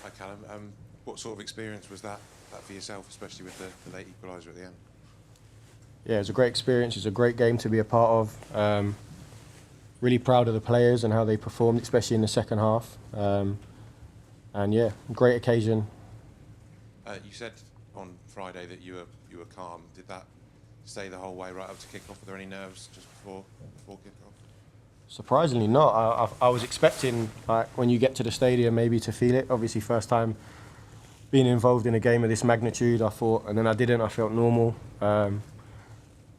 Hi, Callum. What sort of experience was that for yourself, especially with the late equaliser at the end? Yeah, it was a great experience. It's a great game to be a part of. Really proud of the players and how they performed, especially in the second half. And yeah, great occasion. You said on Friday that you were calm. Did that stay the whole way right up to kick-off? Were there any nerves just before kick-off? Surprisingly not. I was expecting, like, when you get to the stadium, maybe to feel it. Obviously, first time being involved in a game of this magnitude, I thought, and then I didn't. I felt normal. I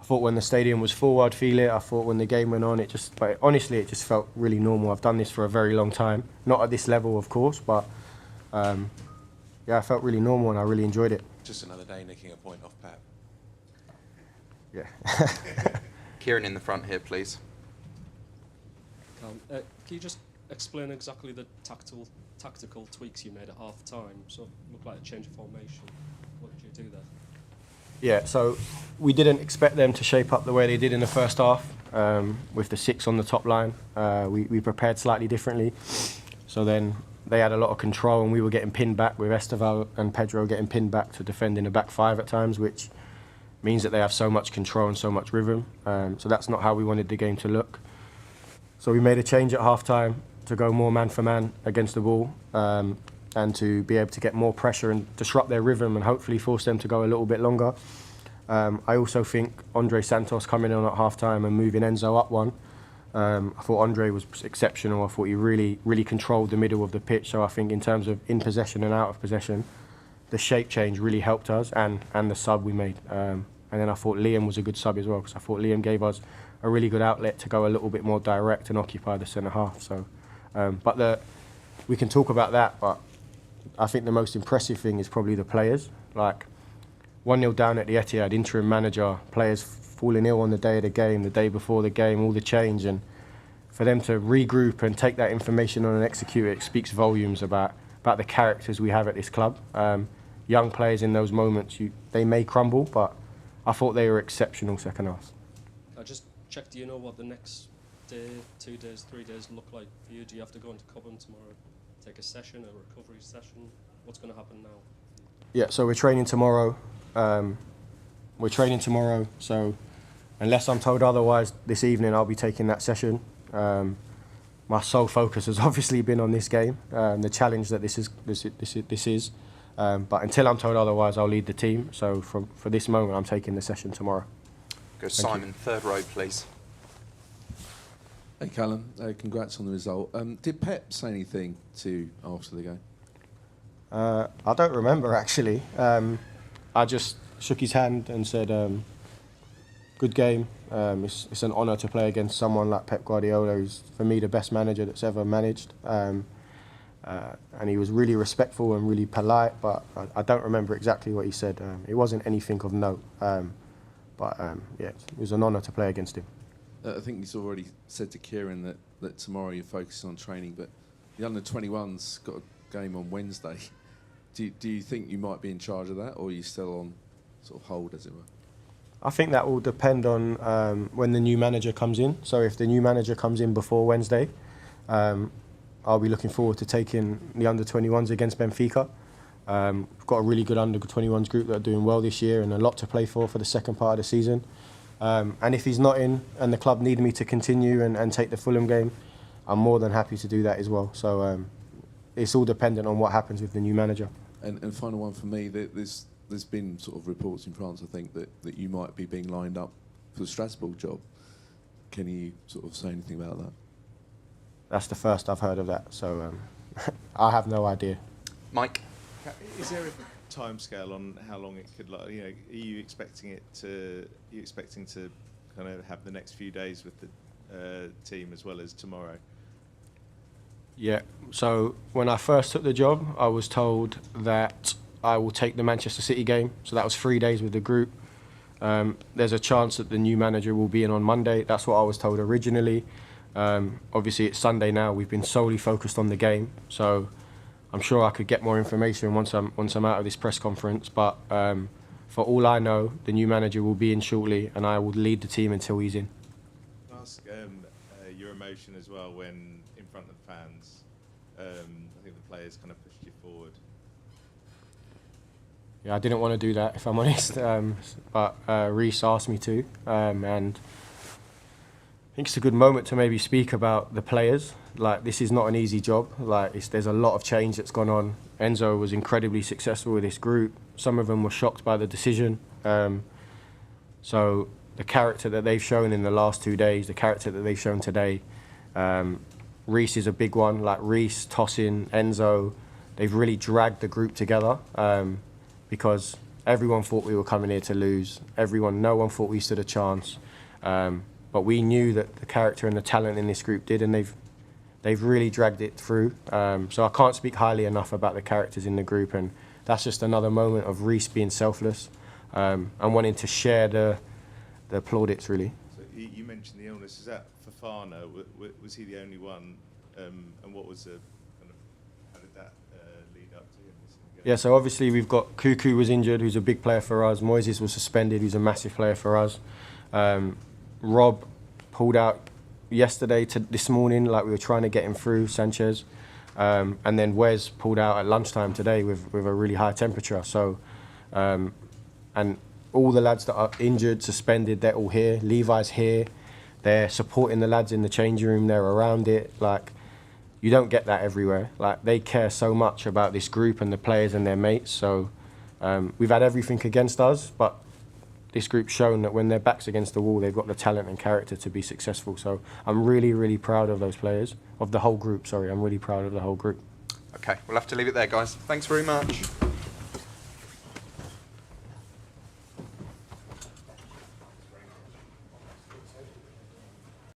thought when the stadium was full, I'd feel it. I thought when the game went on, but honestly, it just felt really normal. I've done this for a very long time. Not at this level, of course, but yeah, I felt really normal and I really enjoyed it. Just another day nicking a point off Pep. Yeah. Kieran in the front here, please. Can you just explain exactly the tactical tweaks you made at half time? So it looked like a change of formation. What did you do there? Yeah, so we didn't expect them to shape up the way they did in the first half with the 6 on the top line. We prepared slightly differently. So then they had a lot of control and we were getting pinned back with Esteval and Pedro getting pinned back to defend in the back 5 at times, which means that they have so much control and so much rhythm. So that's not how we wanted the game to look. So we made a change at half-time to go more man-for-man against the ball and to be able to get more pressure and disrupt their rhythm and hopefully force them to go a little bit longer. I also think Andre Santos coming in at half-time and moving Enzo up one. I thought Andre was exceptional. I thought he really controlled the middle of the pitch. So I think in terms of in possession and out of possession, the shape change really helped us and the sub we made. And then I thought Liam was a good sub as well, because I thought Liam gave us a really good outlet to go a little bit more direct and occupy the centre half. So, we can talk about that, but I think the most impressive thing is probably the players. Like 1-0 down at the Etihad, interim manager, players falling ill on the day of the game, the day before the game, all the change, and for them to regroup and take that information on and execute it speaks volumes about the characters we have at this club. Young players in those moments, they may crumble, but I thought they were exceptional second half. I just checked, do you know what the next day, 2 days, 3 days look like for you? Do you have to go into Cobham tomorrow, take a session, a recovery session? What's going to happen now? Yeah, so we're training tomorrow. So unless I'm told otherwise, this evening I'll be taking that session. My sole focus has obviously been on this game, the challenge that this is. But until I'm told otherwise, I'll lead the team. So for this moment, I'm taking the session tomorrow. Go Simon, third row, please. Hey Callum, congrats on the result. Did Pep say anything to you after the game? I don't remember actually. I just shook his hand and said, good game. It's an honour to play against someone like Pep Guardiola, who's for me the best manager that's ever managed. And he was really respectful and really polite, but I don't remember exactly what he said. It wasn't anything of note. Yeah, it was an honour to play against him. I think he's already said to Kieran that tomorrow you're focusing on training, but the under-21's got a game on Wednesday. Do you think you might be in charge of that, or are you still on sort of hold, as it were? I think that will depend on when the new manager comes in. So if the new manager comes in before Wednesday, I'll be looking forward to taking the under-21s against Benfica. We've got a really good under-21s group that are doing well this year and a lot to play for the second part of the season. And if he's not in and the club need me to continue and take the Fulham game, I'm more than happy to do that as well. So it's all dependent on what happens with the new manager. And final one for me, there's been sort of reports in France, I think, that you might be being lined up for the Strasbourg job. Can you sort of say anything about that? That's the first I've heard of that, so I have no idea. Mike? Is there a timescale on how long it could, like, are you expecting to kind of have the next few days with the team as well as tomorrow? Yeah, so when I first took the job, I was told that I will take the Manchester City game, so that was 3 days with the group. There's a chance that the new manager will be in on Monday. That's what I was told originally. Obviously it's Sunday now. We've been solely focused on the game, so I'm sure I could get more information once I'm out of this press conference. But for all I know, the new manager will be in shortly, and I will lead the team until he's in. Ask your emotion as well when in front of the fans. I think the players kind of pushed you forward? Yeah, I didn't want to do that, if I'm honest, but Reece asked me to, and I think it's a good moment to maybe speak about the players. Like, this is not an easy job. Like, there's a lot of change that's gone on. Enzo was incredibly successful with this group. Some of them were shocked by the decision. So the character that they've shown in the last 2 days, the character that they've shown today, Reece is a big one. Like Reece, Tosin, Enzo, they've really dragged the group together because everyone thought we were coming here to lose. No one thought we stood a chance. But we knew that the character and the talent in this group did, and they've really dragged it through. So I can't speak highly enough about the characters in the group, and that's just another moment of Reece being selfless and wanting to share the plaudits, really. So you mentioned the illness. Is that Fofana? Was he the only one? And what was the kind of, how did that lead up to him? Yeah, so obviously we've got Cuckoo was injured, who's a big player for us. Moises was suspended, who's a massive player for us. Rob pulled out yesterday to this morning, like we were trying to get him through, Sanchez. And then Wes pulled out at lunchtime today with a really high temperature. So, and all the lads that are injured, suspended, they're all here. Levi's here. They're supporting the lads in the changing room. They're around it. Like, you don't get that everywhere. Like, they care so much about this group and the players and their mates. So we've had everything against us, but this group's shown that when their back's against the wall, they've got the talent and character to be successful. So I'm really, really proud of those players, of the whole group, sorry. I'm really proud of the whole group. Okay, we'll have to leave it there, guys. Thanks very much.